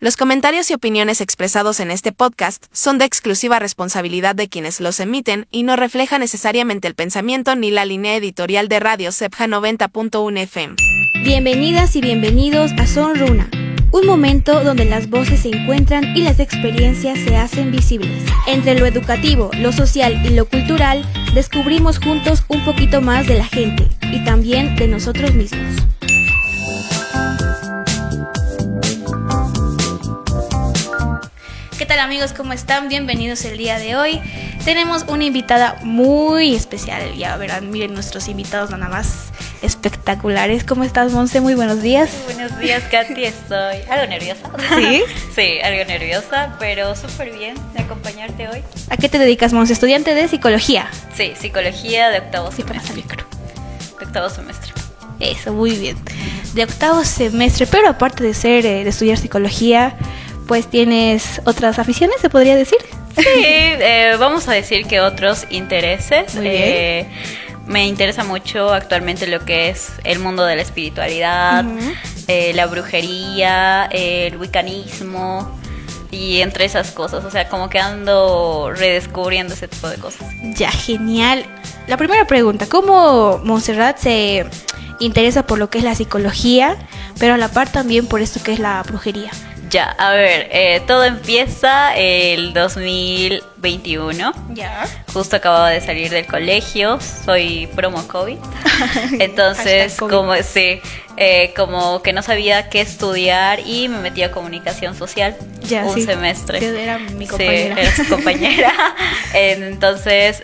Los comentarios y opiniones expresados en este podcast son de exclusiva responsabilidad de quienes los emiten y no reflejan necesariamente el pensamiento ni la línea editorial de Radio Cepja 90.1 FM. Bienvenidas y bienvenidos a Son Runa, un momento donde las voces se encuentran y las experiencias se hacen visibles. Entre lo educativo, lo social y lo cultural, descubrimos juntos un poquito más de la gente y también de nosotros mismos. ¿Qué tal amigos? ¿Cómo están? Bienvenidos el día de hoy. Tenemos una invitada muy especial. Ya verán, miren nuestros invitados nada más espectaculares. ¿Cómo estás, Monse? Muy buenos días. Buenos días, Katy. Estoy algo nerviosa. ¿Sí? Sí, algo nerviosa, pero súper bien de acompañarte hoy. ¿A qué te dedicas, Monse? Estudiante de psicología. Sí, psicología de octavo Sí, para semestre. salir. De octavo semestre. Eso, muy bien. De octavo semestre, pero aparte de estudiar psicología, pues tienes otras aficiones, ¿se podría decir? Sí, vamos a decir que otros intereses. Muy bien. Me interesa mucho actualmente lo que es el mundo de la espiritualidad, la brujería, el wiccanismo y entre esas cosas. O sea, como que ando redescubriendo ese tipo de cosas. Ya, genial. La primera pregunta, ¿cómo Montserrat se interesa por lo que es la psicología, pero a la par también por esto que es la brujería? Ya, a ver, todo empieza el 2021. Ya. Justo acababa de salir del colegio, soy promo COVID. Entonces, COVID. como que no sabía qué estudiar y me metí a comunicación social Ya, un sí. semestre. Sí, era mi compañera. Sí, era su compañera. Entonces,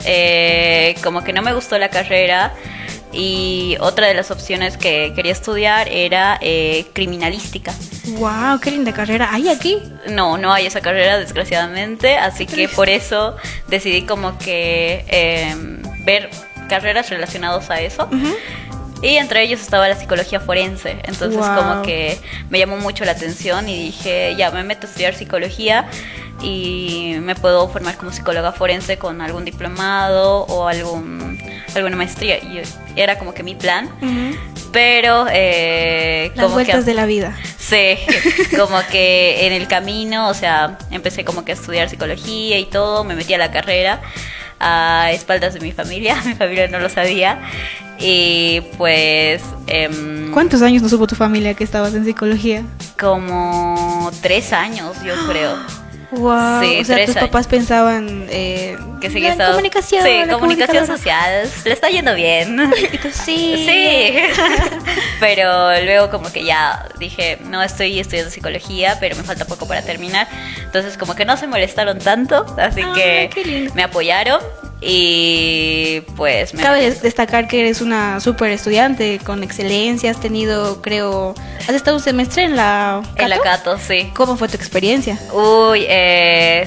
como que no me gustó la carrera. Y otra de las opciones que quería estudiar era criminalística. Wow, qué linda carrera. ¿Hay aquí? No hay esa carrera, desgraciadamente, así que por eso decidí como que ver carreras relacionadas a eso. Y entre ellos estaba la psicología forense, entonces Wow. como que me llamó mucho la atención y dije, ya me meto a estudiar psicología y me puedo formar como psicóloga forense con algún diplomado o alguna maestría. Y era como que mi plan, pero Las como vueltas que de la vida. sí, como que en el camino, o sea, empecé como que a estudiar psicología y todo, me metí a la carrera a espaldas de mi familia no lo sabía, y pues ¿Cuántos años no supo tu familia que estabas en psicología? como 3 años, yo creo. Wow, Sí, o sea, 3 tus años. papás pensaban que sí, la comunicación, sí, la comunicación comunicadora. social, le está yendo bien. Y tú, sí. Sí, pero luego como que ya dije, no estoy estudiando psicología, pero me falta poco para terminar. Entonces como que no se molestaron tanto, así Qué que lindo. me apoyaron y pues me... Cabe destacar que eres una súper estudiante con excelencia, has tenido, creo, has estado un semestre en la En la Cato? Cato, sí. ¿Cómo fue tu experiencia? Uy,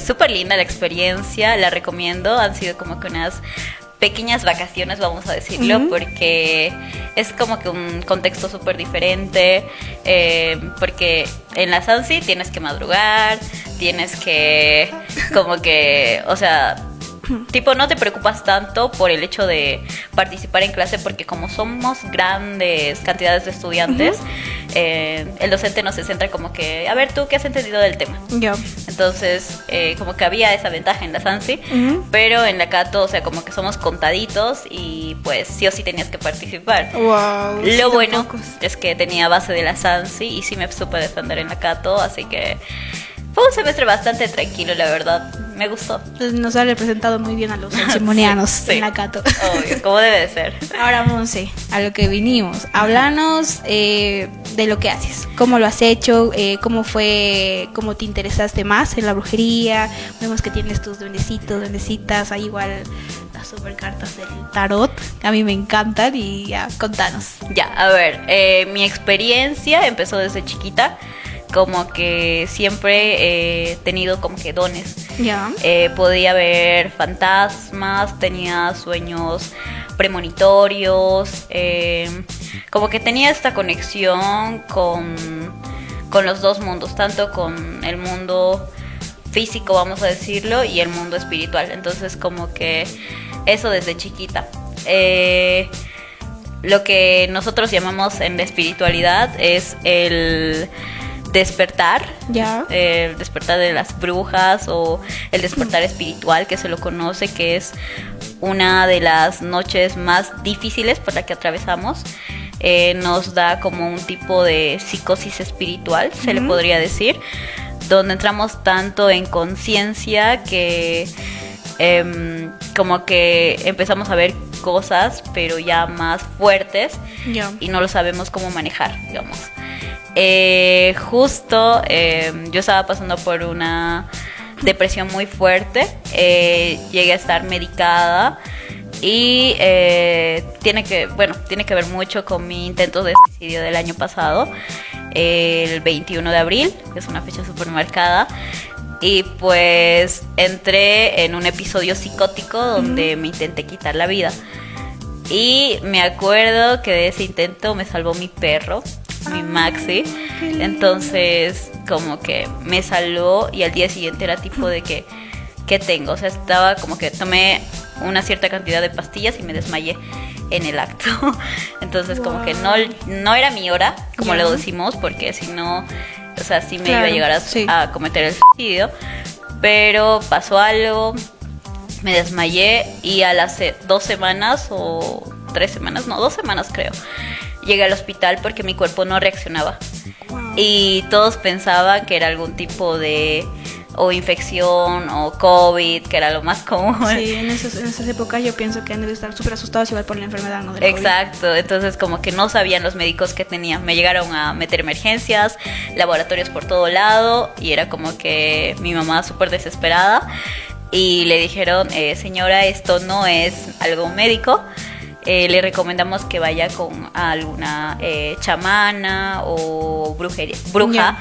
súper linda la experiencia, la recomiendo. Han sido como que unas pequeñas vacaciones, vamos a decirlo, porque es como que un contexto súper diferente, porque en la SANSI tienes que madrugar, tienes que como que, o sea, tipo no te preocupas tanto por el hecho de participar en clase, porque como somos grandes cantidades de estudiantes, el docente no se centra como que, a ver, ¿tú qué has entendido del tema? Yo. Entonces, como que había esa ventaja en la SANSI, pero en la Cato, o sea, como que somos contaditos y pues sí o sí tenías que participar. Wow. Lo bueno es que tenía base de la SANSI y sí me supe defender en la Cato, así que fue un semestre bastante tranquilo, la verdad. Me gustó. Nos ha representado muy bien a los simonianos Sí. en la Cato. Obvio, como debe de ser. Ahora, Monse, a lo que vinimos. Háblanos de lo que haces. ¿Cómo lo has hecho? ¿Cómo te interesaste más en la brujería? Vemos que tienes tus duendecitos, duendecitas. Hay igual las super cartas del tarot, que a mí me encantan. Y ya, contanos. Ya, a ver, mi experiencia empezó desde chiquita. Como que siempre he tenido como que dones. Ya. Podía ver fantasmas, tenía sueños premonitorios, como que tenía esta conexión con los dos mundos, tanto con el mundo físico, vamos a decirlo, y el mundo espiritual. Entonces como que eso desde chiquita. Lo que nosotros llamamos en la espiritualidad es despertar, Ya. el despertar de las brujas o el despertar espiritual, que se lo conoce, que es una de las noches más difíciles por la que atravesamos. Nos da como un tipo de psicosis espiritual, se le podría decir, donde entramos tanto en conciencia que como que empezamos a ver cosas, pero ya más fuertes, Ya. y no lo sabemos cómo manejar, digamos. Justo yo estaba pasando por una depresión muy fuerte, llegué a estar medicada y tiene que ver mucho con mi intento de suicidio del año pasado, el 21 de abril, que es una fecha súper marcada. Y pues entré en un episodio psicótico donde me intenté quitar la vida. Y me acuerdo que de ese intento me salvó mi perro, mi Maxi. Entonces como que me salvó, y al día siguiente era tipo de que, ¿qué tengo? O sea, estaba como que tomé una cierta cantidad de pastillas y me desmayé en el acto. Entonces como que no era mi hora, como lo decimos, porque si no... O sea, sí me iba a llegar a cometer el suicidio. Pero pasó algo, me desmayé, y a las 2 semanas o 3 semanas, no, 2 semanas creo, llegué al hospital porque mi cuerpo no reaccionaba. Wow. Y todos pensaban que era algún tipo de o infección o COVID, que era lo más común. Sí, en esas épocas yo pienso que han de estar súper asustados igual por la enfermedad, ¿no? Del Exacto, entonces como que no sabían los médicos que tenía. Me llegaron a meter emergencias, laboratorios por todo lado, y era como que mi mamá súper desesperada, y le dijeron, señora, esto no es algo médico, le recomendamos que vaya con alguna chamana o bruja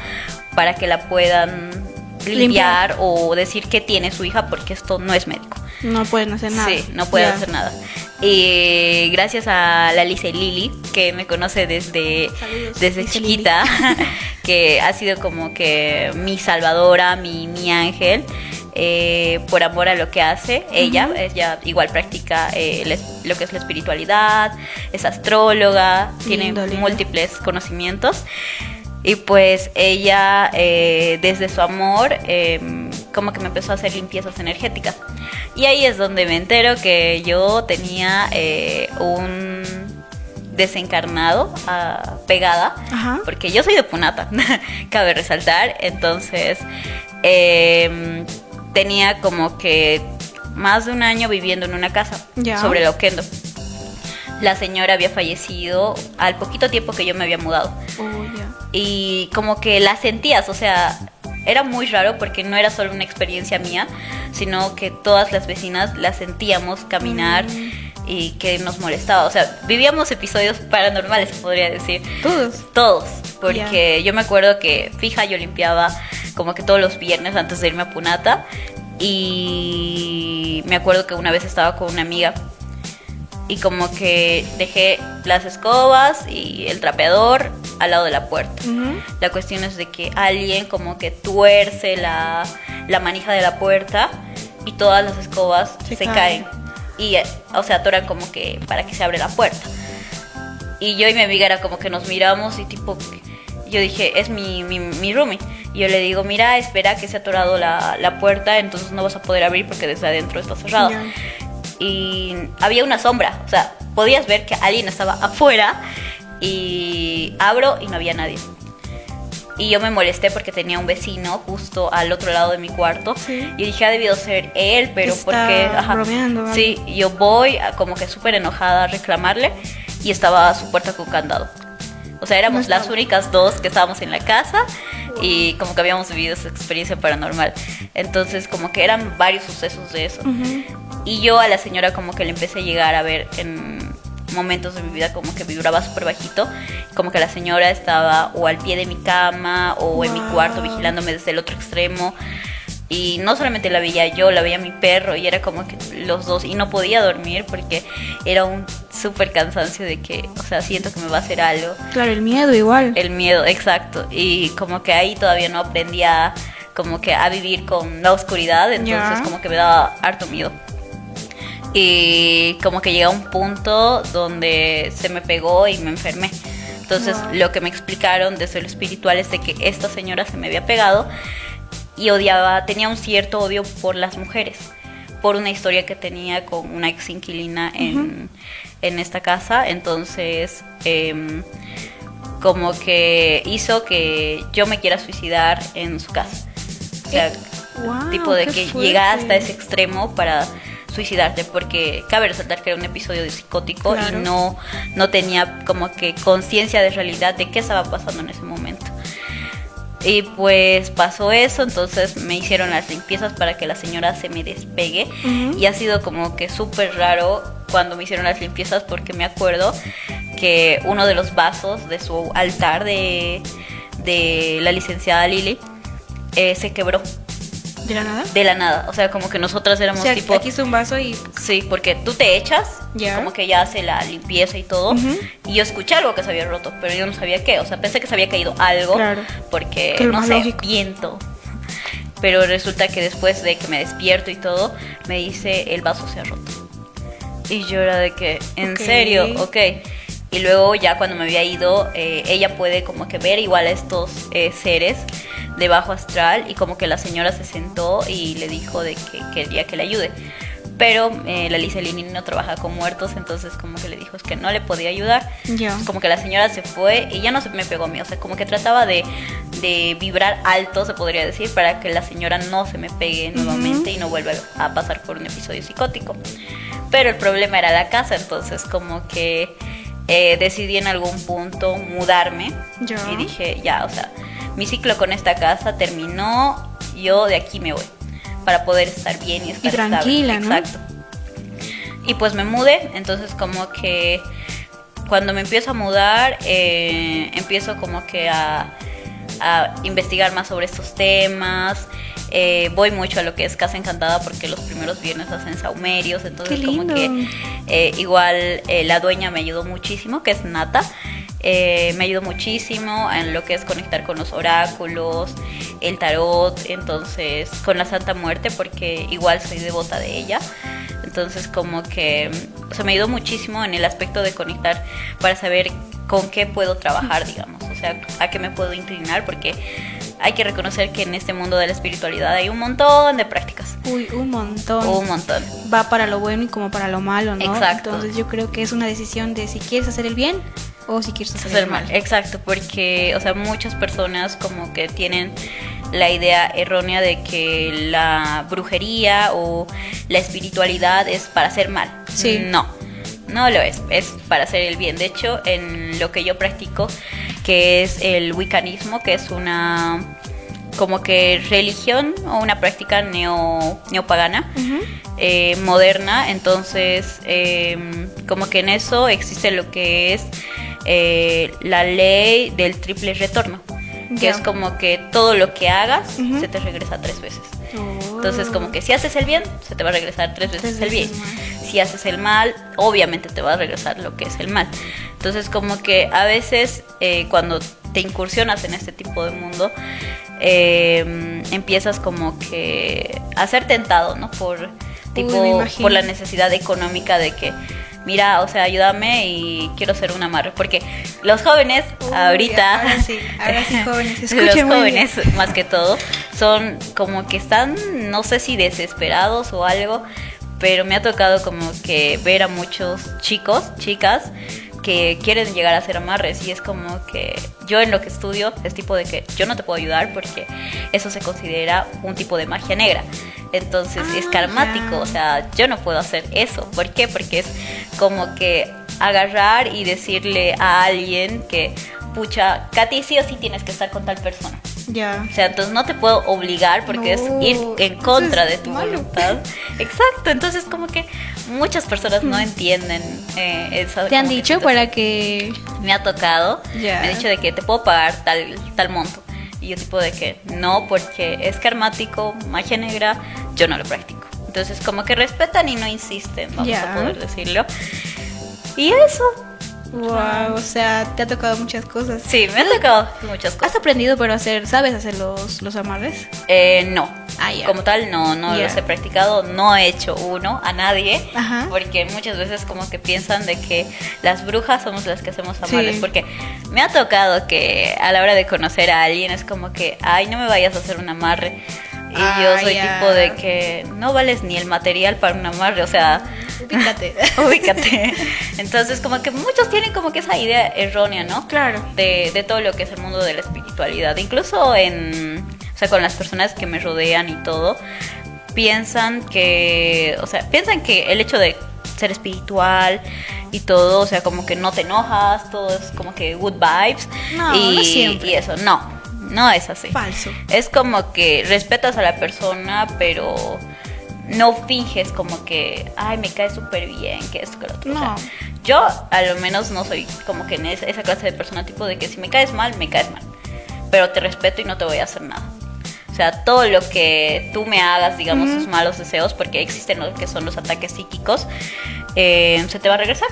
para que la puedan limpiar o decir que tiene su hija, porque esto no es médico. No pueden hacer nada. Sí, no pueden hacer nada. Y gracias a la Lice Lili, que me conoce desde chiquita, que ha sido como que mi salvadora, mi ángel, por amor a lo que hace. Ella igual practica lo que es la espiritualidad, es astróloga, tiene múltiples conocimientos. Y pues ella, desde su amor, como que me empezó a hacer limpiezas energéticas. Y ahí es donde me entero que yo tenía un desencarnado pegada. Ajá. Porque yo soy de Punata, cabe resaltar. Entonces, tenía como que más de un año viviendo en una casa sobre el Oquendo. La señora había fallecido al poquito tiempo que yo me había mudado. Y como que la sentías, o sea, era muy raro porque no era solo una experiencia mía, sino que todas las vecinas la sentíamos caminar y que nos molestaba. O sea, vivíamos episodios paranormales, se podría decir. Todos, porque yo me acuerdo que fija yo limpiaba como que todos los viernes antes de irme a Punata, y me acuerdo que una vez estaba con una amiga y como que dejé las escobas y el trapeador al lado de la puerta. La cuestión es de que alguien como que tuerce la manija de la puerta y todas las escobas se caen. Y, o sea, atoran como que para que se abre la puerta. Y yo y mi amiga era como que nos miramos y tipo... Yo dije, es mi roomie. Y yo le digo, mira, espera que se ha atorado la puerta, entonces no vas a poder abrir porque desde adentro está cerrado. Y había una sombra, o sea, podías ver que alguien estaba afuera, y abro y no había nadie. Y yo me molesté porque tenía un vecino justo al otro lado de mi cuarto. Y dije, ha debido ser él, pero porque... bromeando, ¿vale? Sí, yo voy como que súper enojada a reclamarle, y estaba su puerta con candado. O sea, éramos las únicas dos que estábamos en la casa, y como que habíamos vivido esa experiencia paranormal. Entonces como que eran varios sucesos de eso. Y yo a la señora como que le empecé a llegar a ver en momentos de mi vida como que vibraba súper bajito, como que la señora estaba o al pie de mi cama o en mi cuarto vigilándome desde el otro extremo. Y no solamente la veía yo, la veía mi perro, y era como que los dos, y no podía dormir porque era un súper cansancio de que, o sea, siento que me va a hacer algo. Claro, el miedo igual. El miedo, exacto. Y como que ahí todavía no aprendía como que a vivir con la oscuridad, entonces como que me daba harto miedo. Y como que llega un punto donde se me pegó y me enfermé. Entonces, lo que me explicaron desde lo espiritual es de que esta señora se me había pegado y tenía un cierto odio por las mujeres, por una historia que tenía con una ex inquilina en esta casa. Entonces, como que hizo que yo me quiera suicidar en su casa. O sea, tipo de que llega hasta ese extremo para suicidarte, porque cabe resaltar que era un episodio de psicótico, claro, y no tenía como que conciencia de realidad de qué estaba pasando en ese momento. Y pues pasó eso, entonces me hicieron las limpiezas para que la señora se me despegue. Y ha sido como que súper raro cuando me hicieron las limpiezas, porque me acuerdo que uno de los vasos de su altar de la licenciada Lili se quebró. ¿De la nada? De la nada, o sea, como que nosotras éramos, o sea, tipo... aquí está un vaso y... Sí, porque tú te echas, como que ya hace la limpieza y todo, y yo escuché algo que se había roto, pero yo no sabía qué, o sea, pensé que se había caído algo, claro, porque, no sé, lógico, viento. Pero resulta que después de que me despierto y todo, me dice, el vaso se ha roto. Y yo era de que, ¿en serio? Ok. Y luego ya cuando me había ido, ella puede como que ver igual a estos seres de bajo astral, y como que la señora se sentó y le dijo de que quería que le ayude. Pero la Lisa Lini no trabaja con muertos, entonces como que le dijo es que no le podía ayudar. Como que la señora se fue y ya no se me pegó a mí, o sea, como que trataba de vibrar alto, se podría decir, para que la señora no se me pegue nuevamente y no vuelva a pasar por un episodio psicótico. Pero el problema era la casa, entonces como que decidí en algún punto mudarme. Y dije, ya, o sea, mi ciclo con esta casa terminó, yo de aquí me voy, para poder estar bien y estar tranquila, estable. Exacto. Y pues me mudé, entonces como que cuando me empiezo a mudar, empiezo como que a investigar más sobre estos temas. Voy mucho a lo que es Casa Encantada, porque los primeros viernes hacen saumerios, entonces como que igual la dueña me ayudó muchísimo, que es Nata. Me ayudó muchísimo en lo que es conectar con los oráculos, el tarot, entonces con la Santa Muerte, porque igual soy devota de ella. Entonces como que, o sea, me ayudó muchísimo en el aspecto de conectar para saber con qué puedo trabajar, digamos, o sea, a qué me puedo inclinar, porque hay que reconocer que en este mundo de la espiritualidad hay un montón de prácticas. Un montón. Un montón. Va para lo bueno y como para lo malo, ¿no? Exacto. Entonces yo creo que es una decisión de si quieres hacer el bien o si quieres hacer el mal. Exacto, porque, o sea, muchas personas como que tienen la idea errónea de que la brujería o la espiritualidad es para hacer mal. Sí. No lo es para hacer el bien. De hecho, en lo que yo practico, que es el wiccanismo, que es una como que religión o una práctica neopagana, moderna, entonces como que en eso existe lo que es la ley del triple retorno, que es como que todo lo que hagas se te regresa 3 veces. Entonces como que si haces el bien, se te va a regresar 3 veces el bien. Si haces el mal, obviamente te va a regresar lo que es el mal. Entonces como que a veces cuando te incursionas en este tipo de mundo, empiezas como que a ser tentado, ¿no? Por la necesidad económica de que, mira, o sea, ayúdame y quiero ser un amarre. Porque los jóvenes ahorita, ahora sí jóvenes, los jóvenes más que todo, son como que están, no sé si desesperados o algo, pero me ha tocado como que ver a muchos chicos, chicas, que quieren llegar a ser amarres, y es como que yo en lo que estudio es tipo de que yo no te puedo ayudar porque eso se considera un tipo de magia negra, entonces es karmático, o sea, yo no puedo hacer eso. ¿Por qué? Porque es como que agarrar y decirle a alguien que, pucha, Katy, sí o sí tienes que estar con tal persona. O sea, entonces no te puedo obligar porque es ir en contra de tu voluntad. Exacto, entonces como que muchas personas no entienden eso. ¿Te han dicho para que...? Me ha tocado, me han dicho de que te puedo pagar tal monto. Y yo tipo de que no, porque es karmático, magia negra, yo no lo practico. Entonces como que respetan y no insisten, vamos a poder decirlo. Y eso. Wow, o sea, te ha tocado muchas cosas. Sí, me han tocado muchas cosas. ¿Has aprendido pero sabes hacer los amarres? No, como tal no los he practicado, no he hecho uno a nadie, Ajá. porque muchas veces como que piensan de que las brujas somos las que hacemos tamales, porque me ha tocado que a la hora de conocer a alguien es como que, ay, no me vayas a hacer un amarre. Y yo soy tipo de que no vales ni el material para un amarre, o sea, ubícate. Entonces como que muchos tienen como que esa idea errónea, ¿no? Claro. De todo lo que es el mundo de la espiritualidad. Incluso o sea, con las personas que me rodean y todo, piensan que el hecho de ser espiritual y todo, o sea, como que no te enojas, todo es como que good vibes. No siempre. Y eso, no es así. Falso. Es como que respetas a la persona, pero no finges como que, ay, me cae súper bien, que esto, que lo otro. No. O sea, yo a lo menos no soy como que en esa clase de persona tipo de que si me caes mal, me caes mal. Pero te respeto y no te voy a hacer nada. O sea, todo lo que tú me hagas, digamos, tus malos deseos, porque existen lo que son los ataques psíquicos, se te va a regresar.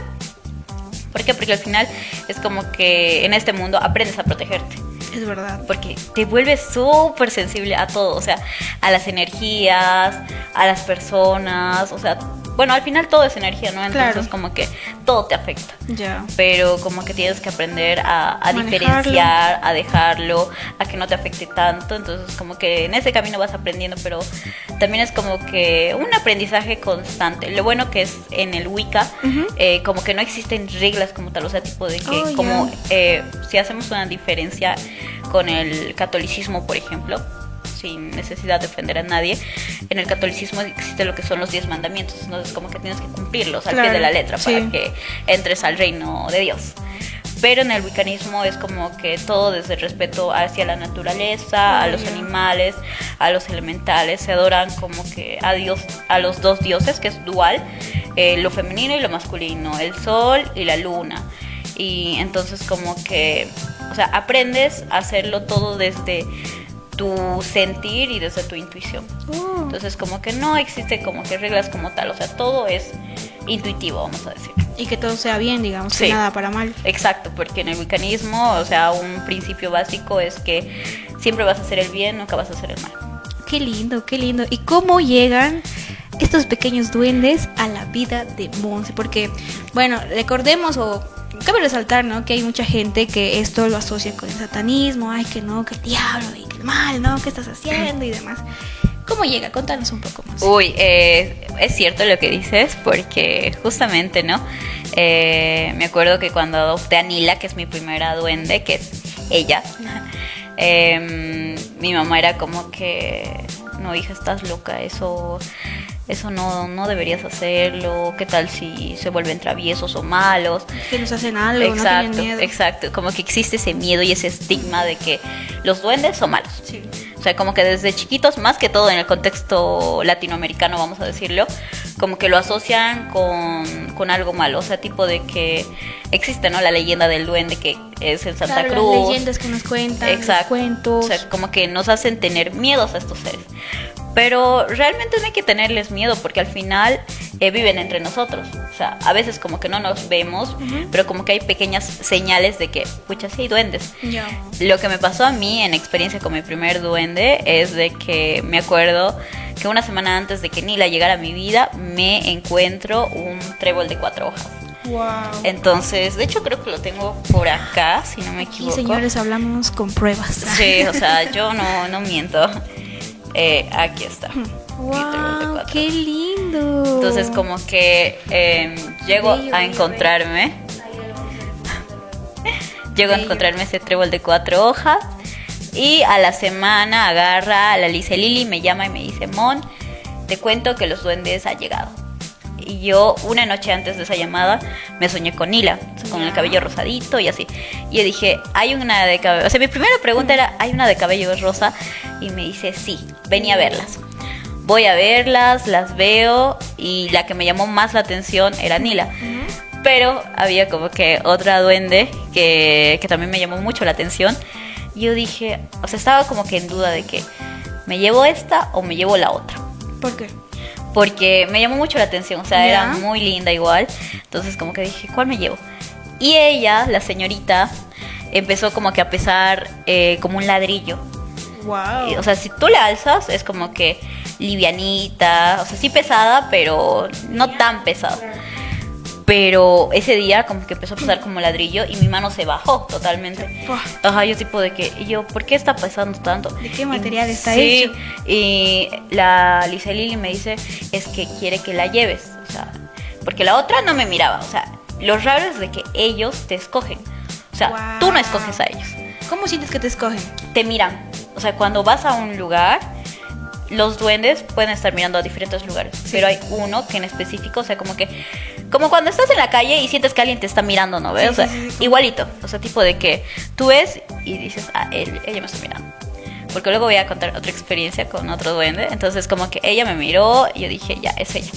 ¿Por qué? Porque al final es como que en este mundo aprendes a protegerte. Es verdad. Porque te vuelves súper sensible a todo, o sea, a las energías, a las personas, o sea, bueno, al final todo es energía, ¿no? Entonces Claro. como que todo te afecta. Ya. Pero como que tienes que aprender a diferenciar, a dejarlo, a que no te afecte tanto. Entonces como que en ese camino vas aprendiendo, pero también es como que un aprendizaje constante. Lo bueno que es en el Wicca, como que no existen reglas como tal, o sea, tipo de que si hacemos una diferencia con el catolicismo, por ejemplo, sin necesidad de ofender a nadie, en el catolicismo existe lo que son los 10 mandamientos, entonces como que tienes que cumplirlos al pie de la letra para que entres al reino de Dios. Pero en el wiccanismo es como que todo desde el respeto hacia la naturaleza, a los animales, a los elementales, se adoran como que a Dios, a los dos dioses, que es dual, lo femenino y lo masculino, el sol y la luna. Y entonces como que, o sea, aprendes a hacerlo todo desde tu sentir y desde tu intuición. Entonces como que no existe como que reglas como tal, o sea, todo es intuitivo, vamos a decir. Y que todo sea bien, digamos, que nada para mal. Exacto, porque en el wiccanismo, o sea, un principio básico es que siempre vas a hacer el bien, nunca vas a hacer el mal. Qué lindo, qué lindo. ¿Y cómo llegan estos pequeños duendes a la vida de Monse? Porque, bueno, recordemos o cabe resaltar, ¿no?, que hay mucha gente que esto lo asocia con el satanismo. Ay, que no, que el diablo y que el mal, ¿no? ¿Qué estás haciendo? Y demás. ¿Cómo llega? Contanos un poco más. Uy, es cierto lo que dices, porque justamente, ¿no? Me acuerdo que cuando adopté a Nila, que es mi primera duende, que es ella, mi mamá era como que, no, hija, estás loca, eso no deberías hacerlo, ¿qué tal si se vuelven traviesos o malos? Que nos hacen algo, exacto, no tienen miedo. Exacto, como que existe ese miedo y ese estigma de que los duendes son malos. Sí. O sea, como que desde chiquitos, más que todo en el contexto latinoamericano, vamos a decirlo, como que lo asocian con algo malo. O sea, tipo de que existe, ¿no?, la leyenda del duende que es en Santa Cruz. Las leyendas que nos cuentan, los cuentos. O sea, como que nos hacen tener miedos a estos seres. Pero realmente no hay que tenerles miedo porque al final viven entre nosotros. O sea, a veces como que no nos vemos, pero como que hay pequeñas señales de que, pucha, sí hay duendes. Ya. Lo que me pasó a mí en experiencia con mi primer duende es de que me acuerdo que una semana antes de que Nila llegara a mi vida, me encuentro un trébol de 4 hojas. Wow. Entonces, de hecho creo que lo tengo por acá, si no me equivoco. Y señores, hablamos con pruebas. Sí, o sea, yo no miento. Aquí está. Wow, qué lindo. Entonces como que llego a encontrarme ese trébol de 4 hojas y a la semana agarra a la Lice Lili, me llama y me dice: Mon, te cuento que los duendes han llegado. Y yo una noche antes de esa llamada me soñé con Nila, con el cabello rosadito y así. Y yo dije, hay una de cabello, o sea, mi primera pregunta era, ¿hay una de cabello rosa? Y me dice, sí, vení a verlas. Voy a verlas, las veo y la que me llamó más la atención era Nila. Pero había como que otra duende que también me llamó mucho la atención. Y yo dije, o sea, estaba como que en duda de que ¿me llevo esta o me llevo la otra? ¿Por qué? Porque me llamó mucho la atención, o sea, era muy linda igual. Entonces como que dije, ¿cuál me llevo? Y ella, la señorita, empezó como que a pesar como un ladrillo. Wow. O sea, si tú la alzas, es como que livianita, o sea, sí pesada, pero no tan pesada. Pero ese día como que empezó a pesar como ladrillo y mi mano se bajó totalmente. Buah. Ajá, yo tipo de que, y yo, ¿por qué está pesando tanto? ¿De qué material está sí, hecho? Y la Lisa Lili me dice, es que quiere que la lleves, o sea, porque la otra no me miraba, o sea, lo raro es de que ellos te escogen, o sea, Wow. tú no escoges a ellos, ¿Cómo sientes que te escogen? te miran, o sea, cuando vas a un lugar, los duendes pueden estar mirando a diferentes lugares, pero hay uno que en específico, o sea, como cuando estás en la calle y sientes que alguien te está mirando, ¿no ves? Sí, O sea, sí, sí. igualito, o sea, tipo de que tú ves y dices, ella me está mirando. Porque luego voy a contar otra experiencia con otro duende, entonces como que ella me miró y yo dije, ya, es ella.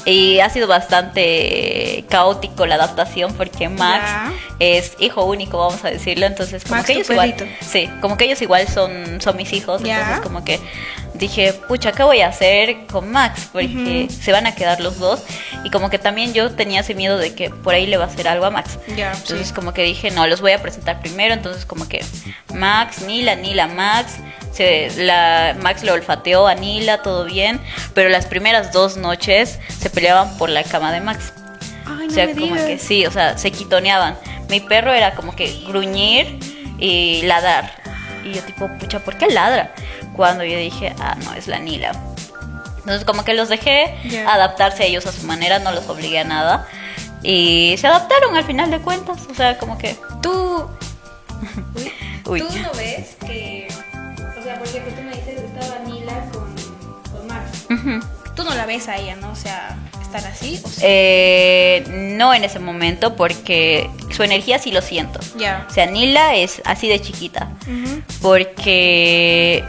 Y ha sido bastante caótico la adaptación porque Max Ya. es hijo único, vamos a decirlo, entonces como Max, que tu ellos igual, perrito. sí, como que ellos igual son mis hijos, Ya. entonces como que dije, pucha, ¿qué voy a hacer con Max? Porque se van a quedar los dos y como que también yo tenía ese miedo de que por ahí le va a hacer algo a Max. Ya, Entonces sí. como que dije, no, los voy a presentar primero, entonces como que Max, Nila, Max, Max le olfateó a Nila, todo bien, pero las primeras 2 noches se peleaban por la cama de Max. Ay, O no sea, me como digas. que sí, o sea, se quitoneaban. Mi perro era como que gruñir y ladrar. Y yo tipo, pucha, ¿por qué ladra? Cuando yo dije, no, es la Nila. Entonces como que los dejé Ya. adaptarse a ellos a su manera, no los obligué a nada. Y se adaptaron al final de cuentas, o sea, como que... Tú... Uy. Tú no ves que... O sea, por ejemplo, tú me dices, estaba Nila con Max. Ujú. Tú no la ves a ella, ¿no? O sea, ¿estar así? O sea, No en ese momento porque su energía sí lo siento. ya. O sea, Nila es así de chiquita. Ujú. Porque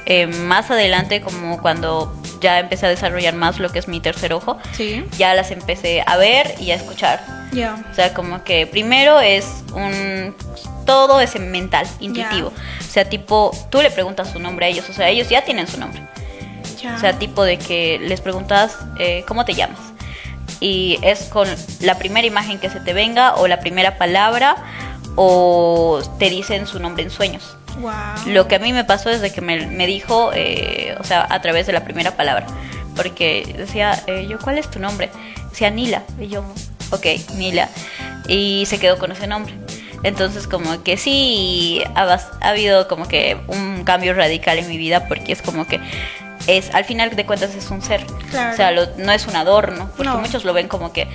más adelante, como cuando ya empecé a desarrollar más lo que es mi tercer ojo, Sí. ya las empecé a ver y a escuchar. Ya. O sea, como que primero es todo es mental, intuitivo. O sea, tipo, tú le preguntas su nombre a ellos, o sea, ellos ya tienen su nombre. Ya. O sea, tipo de que les preguntas, ¿cómo te llamas? Y es con la primera imagen que se te venga o la primera palabra o te dicen su nombre en sueños. Wow. Lo que a mí me pasó es de que me dijo, o sea, a través de la primera palabra. Porque decía, ¿cuál es tu nombre? Decía Nila. Y yo, ok, Nila. Y se quedó con ese nombre. Entonces como que sí, ha habido como que un cambio radical en mi vida porque es como que al final de cuentas es un ser. Claro. O sea, no es un adorno, porque No. muchos lo ven como que,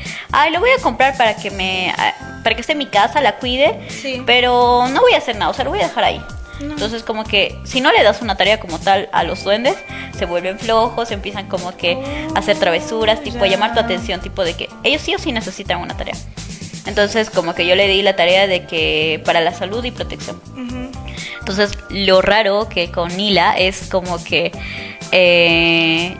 lo voy a comprar para que esté en mi casa, la cuide, Sí. pero no voy a hacer nada, o sea, lo voy a dejar ahí. No. Entonces como que si no le das una tarea como tal a los duendes, se vuelven flojos, empiezan como que a hacer travesuras, tipo a ya. llamar tu atención, tipo de que ellos sí o sí necesitan una tarea. Entonces como que yo le di la tarea de que para la salud y protección. Ujú. Entonces, lo raro que con Nila es como que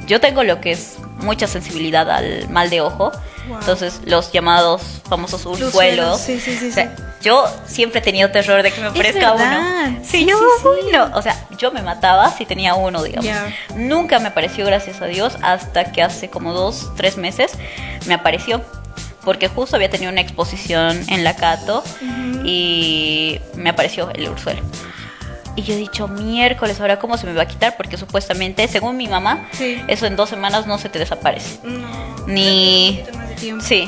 yo tengo lo que es mucha sensibilidad al mal de ojo. Wow. Entonces, los llamados famosos Ursuelos, ursuelos. sí, sí, sí, O sea, sí. yo siempre he tenido terror de que me aparezca verdad. uno. Sí, Sí, yo sí, sí. uno. O sea, yo me mataba si tenía uno, digamos. Ya. Nunca me apareció, gracias a Dios, hasta que hace como 2, 3 meses me apareció. Porque justo había tenido una exposición en la Cato y me apareció el ursuelo. Y yo he dicho, miércoles, ¿ahora cómo se me va a quitar? Porque supuestamente, según mi mamá, Sí. eso en 2 semanas no se te desaparece. No. Ni- Un poquito más de tiempo. Sí,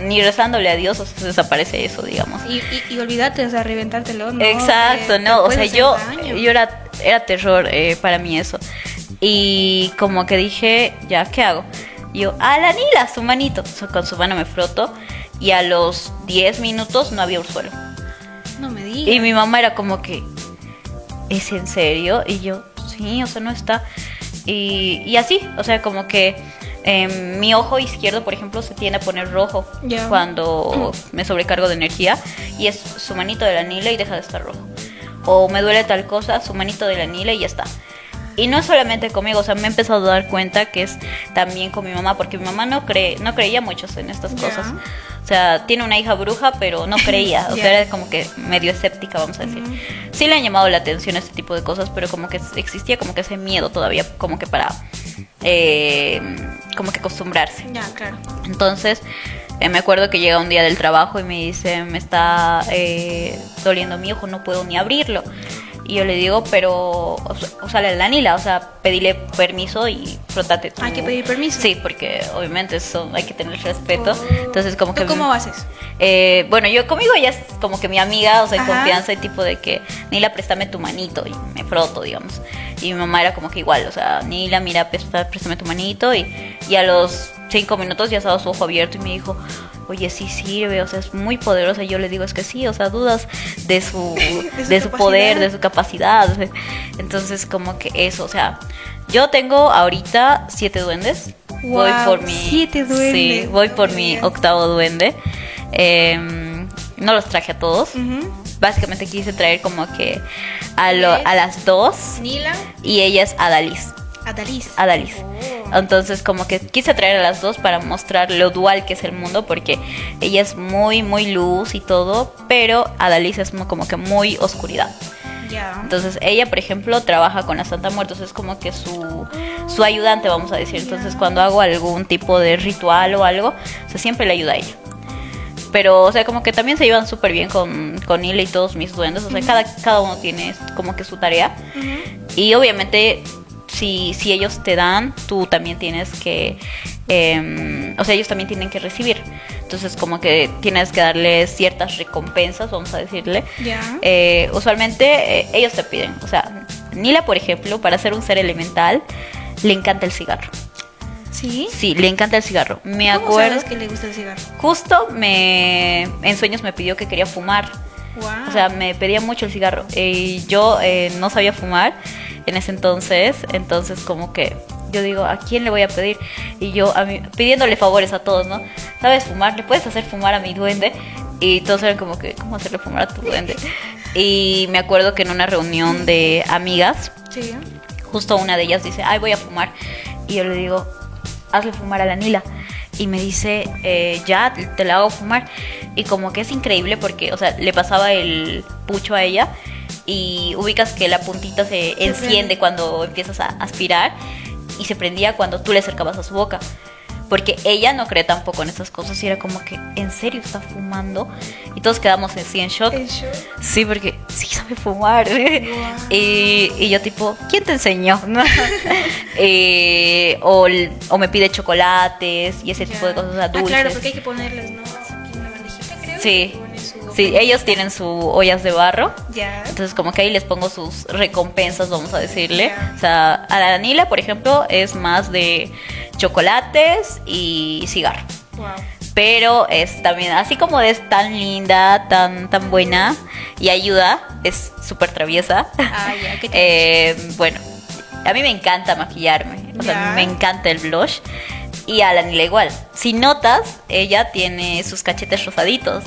ni rezándole a Dios o se desaparece eso, digamos. Y olvídate, o sea, reventártelo, ¿no? Exacto, Te no, o puede sea, hacer yo daño. era terror para mí eso. Y como que dije, ya, ¿qué hago? Y yo, la Nila, su manito. Con su mano me froto y a los 10 minutos no había ursuelo. No me digas. Y mi mamá era como que, ¿es en serio? Y yo, sí, o sea, no está. Y así, o sea, como que mi ojo izquierdo, por ejemplo, se tiende a poner rojo Ya. cuando me sobrecargo de energía. Y es su manito de la Nila y deja de estar rojo. O me duele tal cosa, su manito de la Nila y ya está. Y no solamente conmigo, o sea, me he empezado a dar cuenta que es también con mi mamá, porque mi mamá no creía mucho en estas Ya. cosas. O sea, tiene una hija bruja, pero no creía. O Ya. sea, era como que medio escéptica, vamos a decir. Sí le han llamado la atención este tipo de cosas, pero como que existía como que ese miedo todavía, como que para como que acostumbrarse. Ya, claro. Entonces, me acuerdo que llega un día del trabajo y me dice, me está doliendo mi ojo, no puedo ni abrirlo. Y yo le digo, pero úsale la Nila, o sea, pedile permiso y frótate tú. Hay que pedir permiso. Sí, porque obviamente eso hay que tener respeto. Entonces como ¿Tú que... cómo haces? Bueno, yo conmigo ella es como que mi amiga, o sea, en Ajá. confianza y tipo de que, Nila, préstame tu manito y me froto, digamos. Y mi mamá era como que igual, o sea, Nila, mira, préstame tu manito y a los 5 minutos ya estaba su ojo abierto y me dijo, oye, sí sirve, o sea, es muy poderosa. Y yo le digo, es que sí, o sea, dudas de su, de su poder, de su capacidad. Entonces, como que eso, o sea, yo tengo ahorita 7 duendes. Voy Wow, por mi 7 duendes. Sí, voy por mi 8º duende. No los traje a todos. Ujú. Básicamente quise traer como que a las 2 Nila, y ella es Adalis. Adalis. Adalis. Oh. Entonces como que quise traer a las 2 para mostrar lo dual que es el mundo, porque ella es muy, muy luz y todo, pero Adalis es como que muy oscuridad. Ya. Entonces ella, por ejemplo, trabaja con la Santa Muerte, es como que su ayudante, vamos a decir. Entonces cuando hago algún tipo de ritual o algo, o sea, siempre le ayuda a ella. Pero, o sea, como que también se llevan súper bien con Nila y todos mis duendes. O sea, cada uno tiene como que su tarea. Ujú. Y obviamente, si ellos te dan, tú también tienes que... o sea, ellos también tienen que recibir. Entonces, como que tienes que darles ciertas recompensas, vamos a decirle. Ya. Usualmente, ellos te piden. O sea, Nila, por ejemplo, para ser un ser elemental, le encanta el cigarro. ¿Sí? Sí, le encanta el cigarro. Me ¿Cómo acuerdo... sabes que le gusta el cigarro? Justo en sueños me pidió que quería fumar. Wow. O sea, me pedía mucho el cigarro. Y yo no sabía fumar en ese entonces. Entonces como que yo digo, ¿a quién le voy a pedir? Y yo pidiéndole favores a todos, ¿no? ¿Sabes fumar? ¿Le puedes hacer fumar a mi duende? Y todos eran como que, ¿cómo hacerle fumar a tu duende? Y me acuerdo que en una reunión de amigas, Sí. justo una de ellas dice, ay, voy a fumar. Y yo le digo, hazle fumar a la Nila. Y me dice, ya, te la hago fumar. Y como que es increíble porque, o sea, le pasaba el pucho a ella y ubicas que la puntita se enciende cuando empiezas a aspirar y se prendía cuando tú le acercabas a su boca. Porque ella no cree tampoco en estas cosas y era como que, ¿en serio está fumando? Y todos quedamos así en shock. ¿El show? Sí, porque sí sabe fumar. Y yo tipo, ¿quién te enseñó? ¿No? O me pide chocolates y ese tipo de cosas, o sea, dulces. Claro, porque hay que ponerles, ¿no? Aquí en la bandejita, creo. Sí, Pone su sí, ellos tienen su ollas de barro. Ya. Entonces como que ahí les pongo sus recompensas, vamos a decirle. Ya. O sea, a la Nila, por ejemplo, es más de chocolates y cigarro. Wow. Pero es también, así como es tan linda, tan buena y ayuda, es súper traviesa. Ah, ya, ¿qué Bueno, a mí me encanta maquillarme, o sea, Ya. me encanta el blush. Y a la Nila igual. Si notas, ella tiene sus cachetes rosaditos.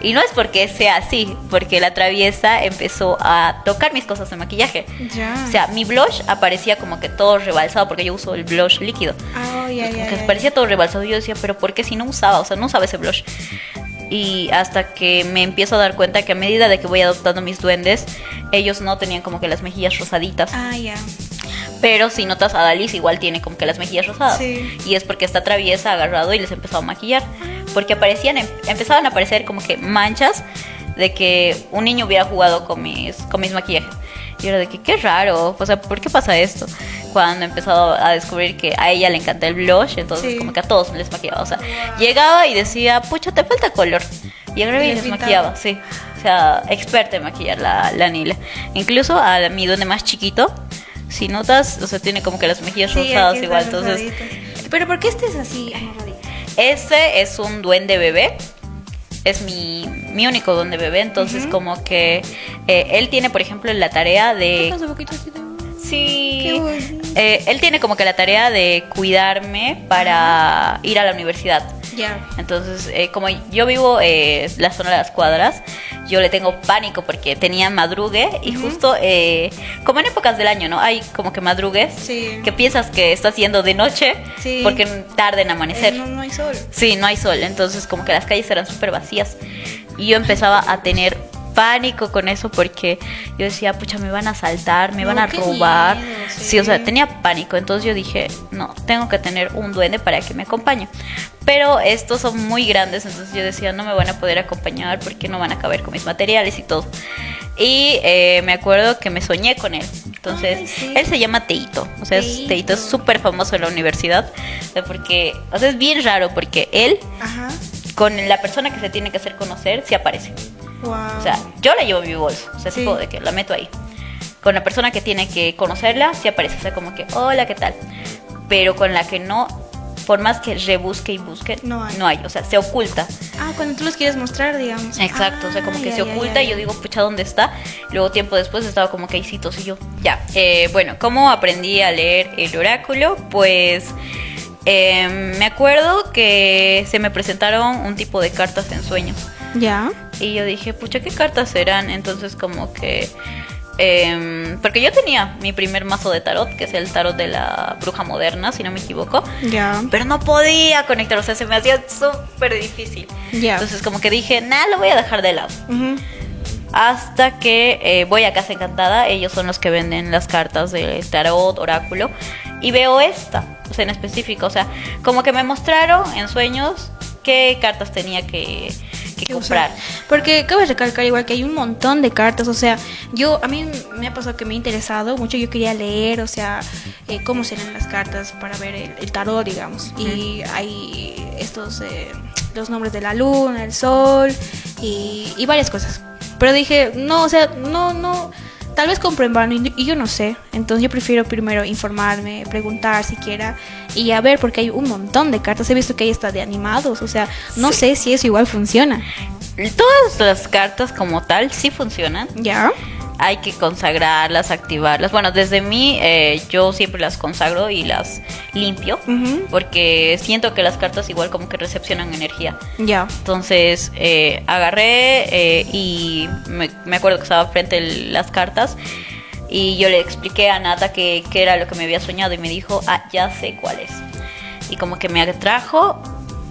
Y no es porque sea así, porque la traviesa empezó a tocar mis cosas de maquillaje. Ya. O sea, mi blush aparecía como que todo rebalsado, porque yo uso el blush líquido. Ah, ya, Como ya. que ya. parecía todo rebalsado. Y yo decía, pero ¿por qué si no usaba? O sea, no usaba ese blush. Y hasta que me empiezo a dar cuenta que a medida de que voy adoptando mis duendes, ellos no tenían como que las mejillas rosaditas. Ah, ya. Pero si notas, a Adalis igual tiene como que las mejillas rosadas. Sí. Y es porque está traviesa, agarrado y les empezó a maquillar. Porque empezaban a aparecer como que manchas de que un niño hubiera jugado con mis maquillajes. Y era de que qué raro, o sea, ¿por qué pasa esto? Cuando he empezado a descubrir que a ella le encanta el blush, entonces Sí. como que a todos les maquillaba. O sea, llegaba y decía, pucha, te falta color. Y agarraba y Y les les maquillaba, pintaba. sí. O sea, experta en maquillar la Nila. Incluso a mi duende más chiquito, si notas, o sea, tiene como que las mejillas Sí, rosadas aquí igual, están entonces... rosaditas. Pero ¿por qué este es así amarradito? Ese es un duende bebé. Es mi único duende bebé. Entonces, Ujú. como que él tiene, por ejemplo, la tarea de. Toca su boquita así de... Sí. Qué bonito. Él tiene como que la tarea de cuidarme para ir a la universidad. Ya. Entonces, como yo vivo la zona de las cuadras, yo le tengo pánico porque tenía madrugue y Ujú. justo como en épocas del año, ¿no? Hay como que madrugues Sí. que piensas que estás yendo de noche Sí. porque tarda en amanecer. No hay sol. Sí, no hay sol, entonces como que las calles eran súper vacías. Y yo empezaba a tener pánico con eso porque yo decía, pucha, me van a asaltar, me No, van a qué robar. miedo, Sí, o sea, sí. tenía pánico. Entonces yo dije, no, tengo que tener un duende para que me acompañe. Pero estos son muy grandes, entonces yo decía, no me van a poder acompañar porque no van a caber con mis materiales y todo. Y me acuerdo que me soñé con él. Entonces, Ay, sí. él se llama Teito. O sea, Teito es súper famoso en la universidad. O sea, porque, o sea, es bien raro porque él, Ajá. con la persona que se tiene que hacer conocer, sí aparece. Wow. O sea, yo la llevo en mi bolso. O sea, Sí. tipo de que la meto ahí. Con la persona que tiene que conocerla, sí aparece. O sea, como que, hola, ¿qué tal? Pero con la que no, por más que rebusque y busque, No hay. O sea, se oculta. Cuando tú los quieres mostrar, digamos. Exacto, o sea, como que ya, se ya, oculta ya, y yo ya. digo, pucha, ¿dónde está? Luego tiempo después estaba como que hijitos y yo, ya. Bueno, ¿cómo aprendí a leer el oráculo? Pues me acuerdo que se me presentaron un tipo de cartas en sueños. Ya. Y yo dije, pucha, ¿qué cartas serán? Entonces como que... porque yo tenía mi primer mazo de tarot, que es el tarot de la bruja moderna, si no me equivoco. Ya. Pero no podía conectar, o sea, se me hacía súper difícil. Ya. Entonces como que dije, nada, lo voy a dejar de lado. Ujú. Hasta que voy a Casa Encantada, ellos son los que venden las cartas de tarot, oráculo, y veo esta, o sea, en específico, o sea, como que me mostraron en sueños qué cartas tenía que comprar. Porque cabe recalcar igual que hay un montón de cartas, o sea, a mí me ha pasado que me ha interesado mucho, yo quería leer, o sea, cómo serán las cartas para ver el tarot, digamos, y hay estos, los nombres de la luna, el sol y varias cosas, pero dije, no, o sea, no, tal vez compro en vano y yo no sé, entonces yo prefiero primero informarme, preguntar siquiera y a ver, porque hay un montón de cartas, he visto que hay hasta de animados, o sea, no Sí. sé si eso igual funciona. Todas las cartas como tal sí funcionan. ¿Ya? Hay que consagrarlas, activarlas. Bueno, desde mí yo siempre las consagro y las limpio. Ujú. Porque siento que las cartas igual como que recepcionan energía. Ya. Entonces agarré y me acuerdo que estaba frente a las cartas. Y yo le expliqué a Nata qué era lo que me había soñado. Y me dijo, ya sé cuál es. Y como que me atrajo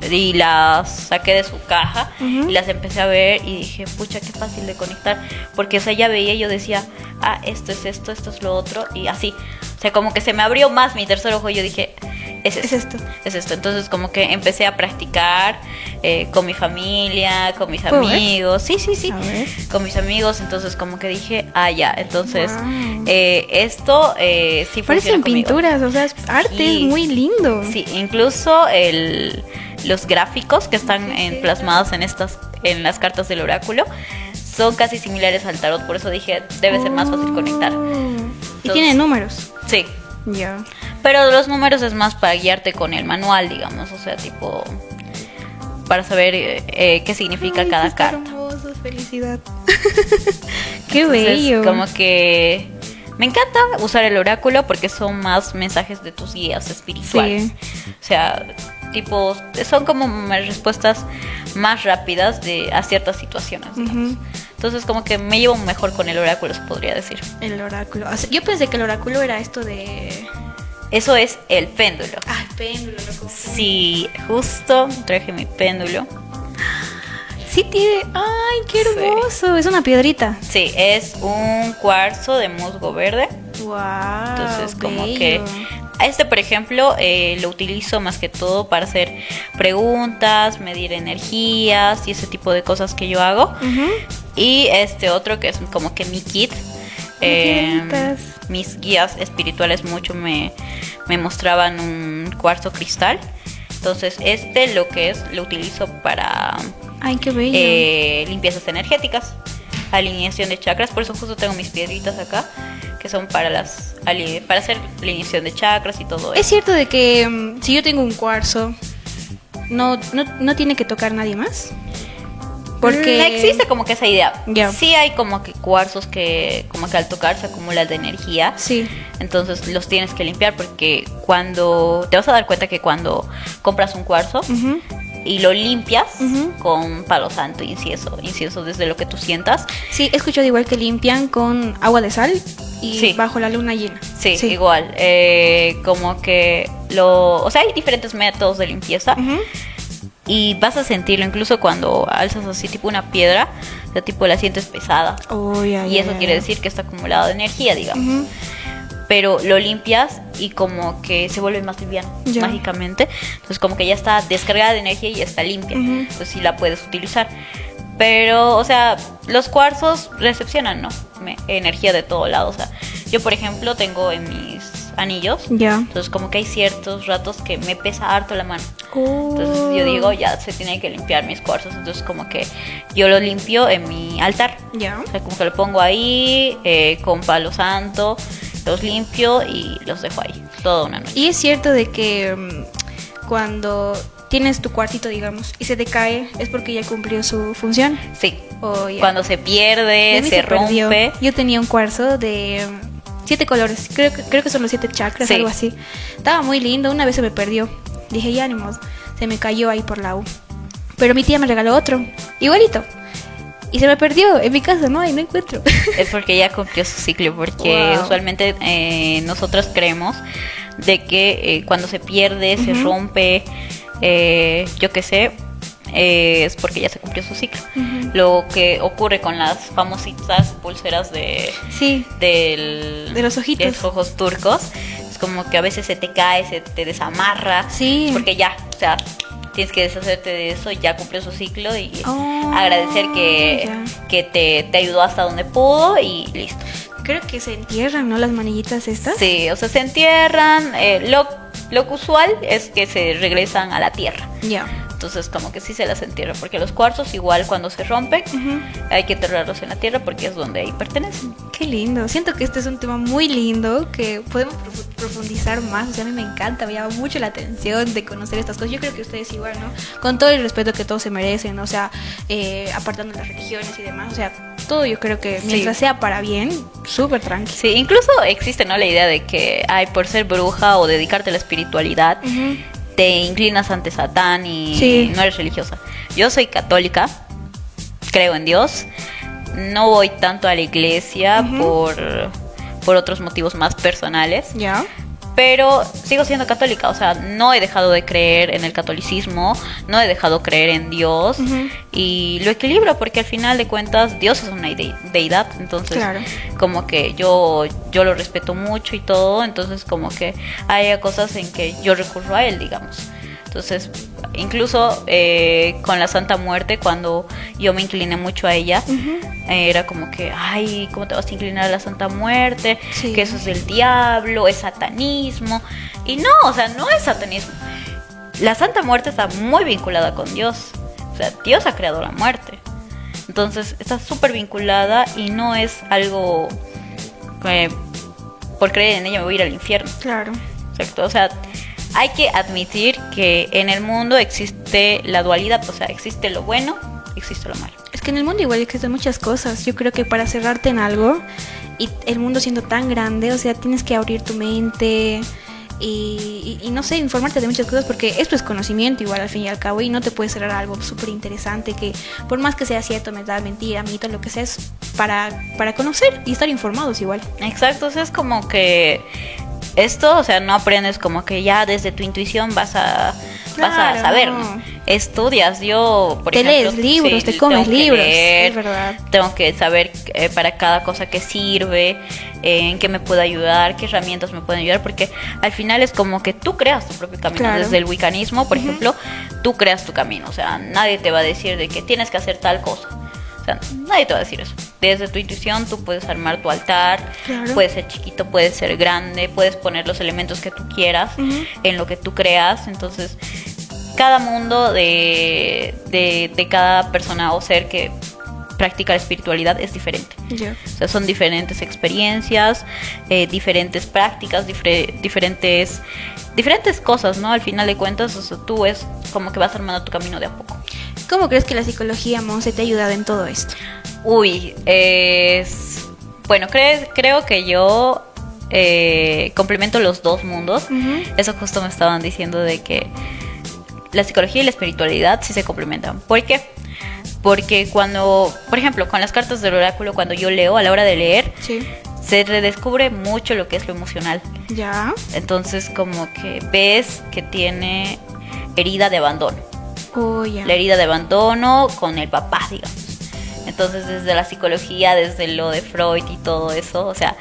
y las saqué de su caja. Ujú. Y las empecé a ver y dije, pucha, qué fácil de conectar. Porque o sea, ya veía y yo decía, esto es esto, esto es lo otro. Y así, o sea, como que se me abrió más mi tercer ojo y yo dije, es esto. Es esto. Entonces como que empecé a practicar con mi familia, con mis ¿Puedo ver? amigos. Sí. A ver. Con mis amigos. Entonces como que dije, ya. Entonces Wow. esto sí funciona Parecen conmigo. pinturas, o sea, es arte, Sí. es muy lindo. Sí, incluso los gráficos que están plasmados en las cartas del oráculo son casi similares al tarot, por eso dije, debe ser más fácil conectar. Y Entonces- tiene números. Sí, Ya. pero los números es más para guiarte con el manual, digamos, o sea, tipo, para saber qué significa Ay, cada está carta. hermoso, felicidad. Qué Entonces, bello. como que me encanta usar el oráculo porque son más mensajes de tus guías espirituales. O sea, tipo, son como respuestas más rápidas a ciertas situaciones, digamos. Ujú. Entonces, como que me llevo mejor con el oráculo, se podría decir. El oráculo. O sea, yo pensé que el oráculo era esto de... Eso es el péndulo. Péndulo, lo confundí. Sí, justo traje mi péndulo. Sí tiene... ¡Ay, qué Sí. hermoso! Es una piedrita. Sí, es un cuarzo de musgo verde. Wow. Entonces, como bello. que por ejemplo, lo utilizo más que todo para hacer preguntas, medir energías y ese tipo de cosas que yo hago. Ujú. Y este otro que es como que mi kit. Qué bonitas. Mis guías espirituales mucho me mostraban un cuarzo cristal. Entonces, lo utilizo para Ay, qué bello. limpiezas energéticas, alineación de chakras. Por eso justo tengo mis piedritas acá, que son para hacer alineación de chakras y todo Es eso. cierto de que si yo tengo un cuarzo, no tiene que tocar nadie más. Porque No existe como que esa idea. Ya. Sí hay como que cuarzos que como que al tocar se acumulan de energía. Sí. Entonces los tienes que limpiar porque cuando te vas a dar cuenta que cuando compras un cuarzo Ujú. y lo limpias Ujú. con palo santo, incienso desde lo que tú sientas. Sí, he escuchado igual que limpian con agua de sal y Sí. bajo la luna llena. Sí, igual. Como que o sea, hay diferentes métodos de limpieza. Ujú. Y vas a sentirlo incluso cuando alzas así tipo una piedra, o sea, tipo la sientes pesada. Oh, ya, Y ya, eso ya, quiere ya. decir que está acumulado de energía, digamos. Ujú. Pero lo limpias y como que se vuelve más liviano, Ya. mágicamente. Entonces como que ya está descargada de energía y ya está limpia. Ujú. Entonces sí la puedes utilizar. Pero, o sea, los cuarzos recepcionan, ¿no? Energía de todo lado. O sea, yo, por ejemplo, tengo en mis anillos. Ya. Entonces, como que hay ciertos ratos que me pesa harto la mano. Entonces, yo digo, ya se tienen que limpiar mis cuarzos. Entonces, como que yo los limpio en mi altar. Ya. O sea, como que lo pongo ahí con palo santo, los limpio y los dejo ahí toda una noche. Y es cierto de que cuando tienes tu cuartito, digamos, y se te cae, es porque ya cumplió su función. Sí. O ya. Cuando se pierde, A mí se perdió. rompe. Yo tenía un cuarzo de 7 colores, creo que son los 7 chakras, Sí. algo así. Estaba muy lindo, una vez se me perdió. Dije, ya ni modo, se me cayó ahí por la U. Pero mi tía me regaló otro, igualito. Y se me perdió en mi casa, ¿no? Y no encuentro. Es porque ya cumplió su ciclo, porque Wow. usualmente nosotros creemos de que cuando se pierde, se rompe, yo qué sé, es porque ya se cumplió su ciclo. Lo que ocurre con las famositas pulseras Sí, de los ojitos. de los ojos turcos, es como que a veces se te cae, se te desamarra, Sí. porque ya, o sea, tienes que deshacerte de eso, ya cumplió su ciclo y Oh, agradecer que, ya. que te ayudó hasta donde pudo y listo. Creo que se entierran, ¿no? Las manillitas estas. Sí, o sea, se entierran, lo usual es que se regresan a la tierra. Ya. Entonces como que sí se las entierra, porque los cuarzos igual cuando se rompen hay que enterrarlos en la tierra porque es donde ahí pertenecen. Qué lindo. Siento que este es un tema muy lindo que podemos profundizar más. O sea, a mí me encanta, me llama mucho la atención de conocer estas cosas. Yo creo que ustedes igual, ¿no? Con todo el respeto que todos se merecen, o sea, apartando las religiones y demás. O sea, todo yo creo que mientras sea para bien, súper tranqui. Sí, incluso existe, ¿no?, la idea de que ay, por ser bruja o dedicarte a la espiritualidad, te inclinas ante Satán y Sí. no eres religiosa. Yo soy católica, creo en Dios, no voy tanto a la iglesia por otros motivos más personales, ¿Ya? pero sigo siendo católica, o sea, no he dejado de creer en el catolicismo, no he dejado de creer en Dios y lo equilibro porque al final de cuentas Dios es una deidad, entonces Claro. como que yo lo respeto mucho y todo, entonces como que hay cosas en que yo recurro a él, digamos. Entonces, incluso con la Santa Muerte, cuando yo me incliné mucho a ella, era como que, ay, ¿cómo te vas a inclinar a la Santa Muerte? Sí. Que eso es del diablo, es satanismo. Y no, o sea, no es satanismo. La Santa Muerte está muy vinculada con Dios. O sea, Dios ha creado la muerte. Entonces, está súper vinculada y no es algo que por creer en ella me voy a ir al infierno. Claro. Exacto, o sea, hay que admitir que en el mundo existe la dualidad, o sea, existe lo bueno, existe lo malo. Es que en el mundo igual existen muchas cosas. Yo creo que para cerrarte en algo y el mundo siendo tan grande, o sea, tienes que abrir tu mente y no sé, informarte de muchas cosas porque esto es conocimiento igual al fin y al cabo y no te puedes cerrar a algo súper interesante que por más que sea cierto, mentira, mito, lo que sea, es para conocer y estar informados igual. Exacto, o sea, es como que esto, o sea, no aprendes como que ya desde tu intuición vas a Claro, saber, no. ¿no? Estudias, yo, por Te ejemplo, lees libros, sí, te comes tengo que libros, leer, es verdad. tengo que saber para cada cosa que sirve, en qué me puede ayudar, qué herramientas me pueden ayudar, porque al final es como que tú creas tu propio camino. Claro. Desde el wiccanismo, por ejemplo, tú creas tu camino, o sea, nadie te va a decir de que tienes que hacer tal cosa. O sea, nadie te va a decir eso. Desde tu intuición tú puedes armar tu altar, Claro. puede ser chiquito, puede ser grande, puedes poner los elementos que tú quieras en lo que tú creas. Entonces, cada mundo de cada persona o ser que practica la espiritualidad es diferente. Ya. O sea, son diferentes experiencias, diferentes prácticas, diferentes cosas, ¿no? Al final de cuentas, o sea, tú es como que vas armando tu camino de a poco. ¿Cómo crees que la psicología, Monse, te ha ayudado en todo esto? Uy, bueno, creo que yo complemento los dos mundos. Eso justo me estaban diciendo de que la psicología y la espiritualidad sí se complementan. ¿Por qué? Porque cuando, por ejemplo, con las cartas del oráculo, cuando yo leo, a la hora de leer, Sí. se redescubre mucho lo que es lo emocional. Ya. Entonces, como que ves que tiene herida de abandono. Oh, ya. La herida de abandono con el papá, digamos. Entonces, desde la psicología, desde lo de Freud y todo eso, o sea,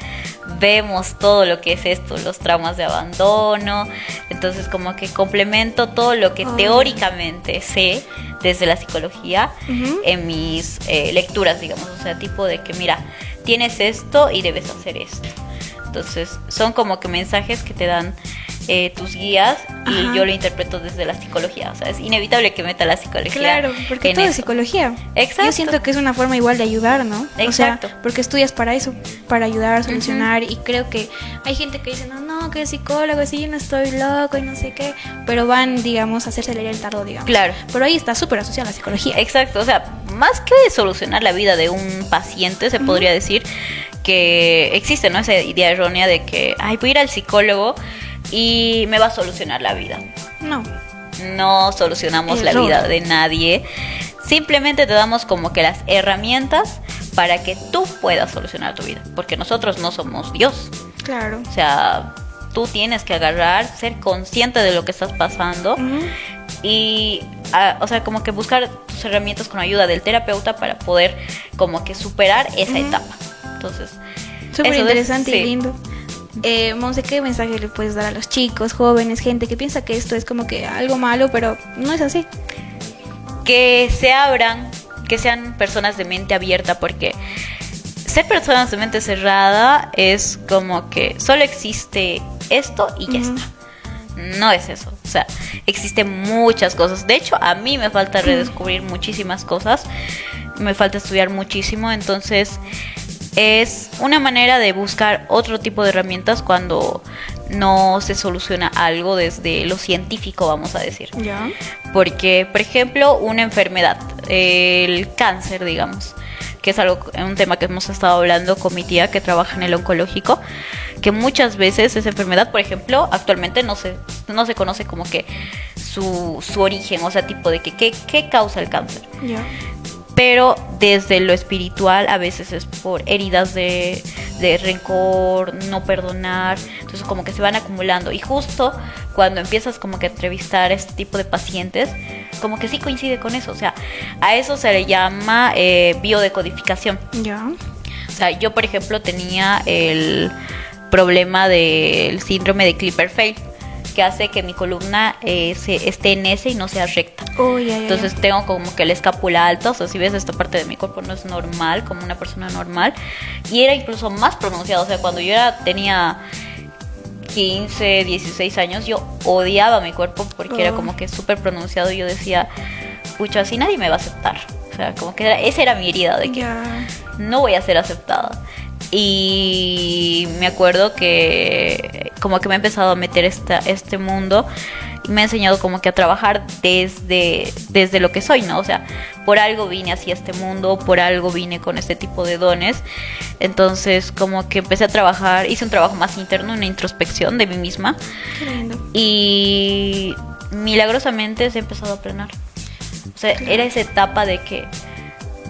vemos todo lo que es esto, los traumas de abandono. Entonces como que complemento todo lo que teóricamente sé desde la psicología en mis lecturas, digamos. O sea, tipo de que mira, tienes esto y debes hacer esto. Entonces son como que mensajes que te dan tus guías y yo lo interpreto desde la psicología. O sea, es inevitable que meta la psicología. Claro, porque todo es psicología. Exacto. Yo siento que es una forma igual de ayudar, ¿no? Exacto. O sea, porque estudias para eso, para ayudar, solucionar. Y creo que hay gente que dice, no, que es psicólogo, sí, yo no estoy loco y no sé qué. Pero van, digamos, a hacerse leer el tarot, digamos. Claro. Pero ahí está súper asociada la psicología. Exacto. O sea, más que solucionar la vida de un paciente, se podría decir que existe, ¿no? Esa idea errónea de que, ay, voy a ir al psicólogo y me va a solucionar la vida. No solucionamos la vida de nadie. Simplemente te damos como que las herramientas para que tú puedas solucionar tu vida. Porque nosotros no somos Dios. Claro. O sea, tú tienes que agarrar, ser consciente de lo que estás pasando y, o sea, como que buscar tus herramientas con ayuda del terapeuta para poder como que superar esa etapa. Entonces, súper interesante y lindo. Monse, ¿qué mensaje le puedes dar a los chicos, jóvenes, gente que piensa que esto es como que algo malo, pero no es así? Que se abran, que sean personas de mente abierta, porque ser personas de mente cerrada es como que solo existe esto y ya está. No es eso, o sea, existen muchas cosas. De hecho, a mí me falta redescubrir muchísimas cosas, me falta estudiar muchísimo, entonces es una manera de buscar otro tipo de herramientas cuando no se soluciona algo desde lo científico, vamos a decir. Ya. Porque, por ejemplo, una enfermedad, el cáncer, digamos, que es un tema que hemos estado hablando con mi tía que trabaja en el oncológico, que muchas veces esa enfermedad, por ejemplo, actualmente no se conoce como que su origen, o sea, tipo de que qué causa el cáncer. Ya. Pero desde lo espiritual a veces es por heridas de rencor, no perdonar, entonces como que se van acumulando. Y justo cuando empiezas como que a entrevistar a este tipo de pacientes, como que sí coincide con eso. O sea, a eso se le llama biodecodificación. Ya. O sea, yo por ejemplo tenía el problema del síndrome de Klippel-Feil, que hace que mi columna esté en S y no sea recta. Entonces tengo como que la escápula alta, o sea, si ves esta parte de mi cuerpo no es normal, como una persona normal, y era incluso más pronunciado. O sea, cuando yo tenía 15, 16 años, yo odiaba mi cuerpo porque era como que súper pronunciado y yo decía, pucha, así nadie me va a aceptar. O sea, como que esa era mi herida, de que no voy a ser aceptada. Y me acuerdo que como que me he empezado a meter este mundo y me ha enseñado como que a trabajar desde lo que soy, ¿no? O sea, por algo vine hacia este mundo, por algo vine con este tipo de dones. Entonces como que empecé a trabajar, hice un trabajo más interno, una introspección de mí misma. Qué lindo. Y milagrosamente se ha empezado a planar. O sea, era esa etapa de que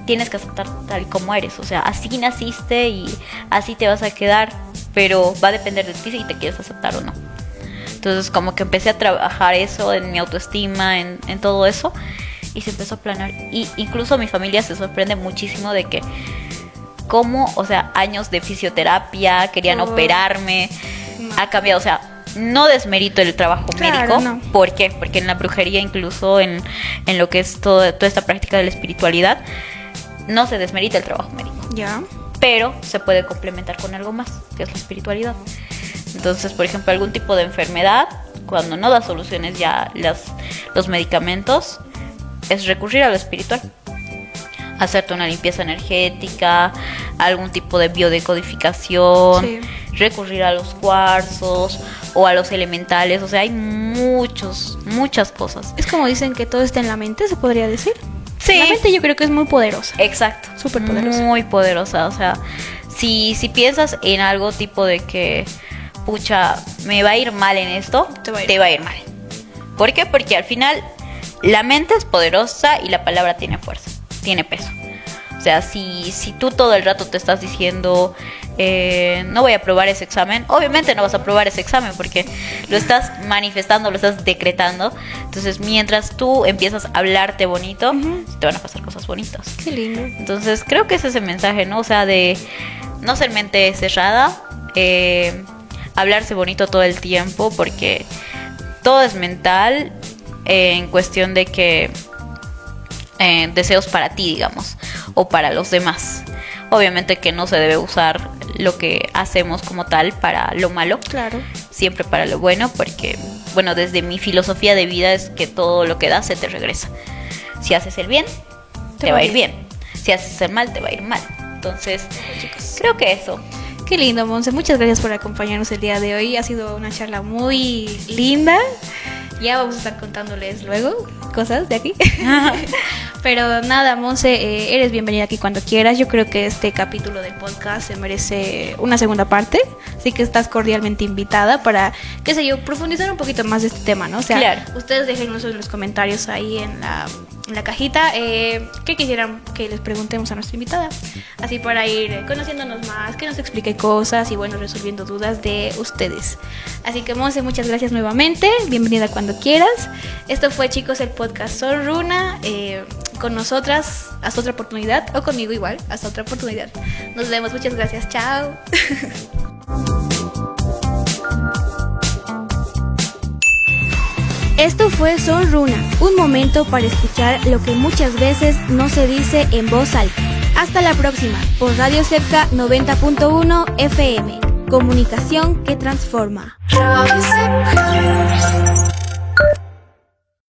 tienes que aceptar tal y como eres. O sea, así naciste y así te vas a quedar, pero va a depender de ti si te quieres aceptar o no. Entonces como que empecé a trabajar eso en mi autoestima, en todo eso, y se empezó a planar. Y incluso mi familia se sorprende muchísimo de que cómo, o sea, años de fisioterapia, querían operarme, ha cambiado. O sea, no desmerito el trabajo médico. No. ¿Por qué? Porque en la brujería, incluso en lo que es toda esta práctica de la espiritualidad, no se desmerita el trabajo médico. Ya. Pero se puede complementar con algo más, que es la espiritualidad. Entonces, por ejemplo, algún tipo de enfermedad, cuando no da soluciones ya los medicamentos, es recurrir a lo espiritual. Hacerte una limpieza energética, algún tipo de biodecodificación, recurrir a los cuarzos o a los elementales. O sea, hay muchas cosas. Es como dicen que todo está en la mente, ¿se podría decir? Sí. La mente yo creo que es muy poderosa. Exacto. Súper poderosa. Muy poderosa. O sea, si piensas en algo tipo de que, pucha, me va a ir mal en esto, te va a ir mal. ¿Por qué? Porque al final la mente es poderosa y la palabra tiene fuerza, tiene peso. O sea, si tú todo el rato te estás diciendo, no voy a aprobar ese examen, obviamente no vas a aprobar ese examen porque lo estás manifestando, lo estás decretando. Entonces, mientras tú empiezas a hablarte bonito, te van a pasar cosas bonitas. Qué lindo. Entonces, creo que ese es el mensaje, ¿no? O sea, de no ser mente cerrada, hablarse bonito todo el tiempo, porque todo es mental, en cuestión de que deseos para ti, digamos, o para los demás. Obviamente que no se debe usar lo que hacemos como tal para lo malo, Claro. siempre para lo bueno, porque, bueno, desde mi filosofía de vida es que todo lo que das se te regresa. Si haces el bien, te va a ir bien. Si haces el mal, te va a ir mal. Entonces, creo que eso. Qué lindo, Monse. Muchas gracias por acompañarnos el día de hoy. Ha sido una charla muy linda. Ya vamos a estar contándoles luego cosas de aquí. Pero nada, Monse, eres bienvenida aquí cuando quieras. Yo creo que este capítulo del podcast se merece una segunda parte. Así que estás cordialmente invitada para, qué sé yo, profundizar un poquito más de este tema, ¿no? O sea, Claro. Ustedes déjenos en los comentarios ahí en la cajita qué quisieran que les preguntemos a nuestra invitada. Así para ir conociéndonos más, que nos explique cosas y bueno, resolviendo dudas de ustedes. Así que Monse, muchas gracias nuevamente. Bienvenida cuando quieras. Esto fue, chicos, el podcast Soy Runa. Con nosotras, hasta otra oportunidad. O conmigo igual, hasta otra oportunidad. Nos vemos, muchas gracias. Chao. Esto fue Soy Runa, un momento para escuchar lo que muchas veces no se dice en voz alta. Hasta la próxima, por Radio Sepka 90.1 FM. Comunicación que transforma. Radio Sepka.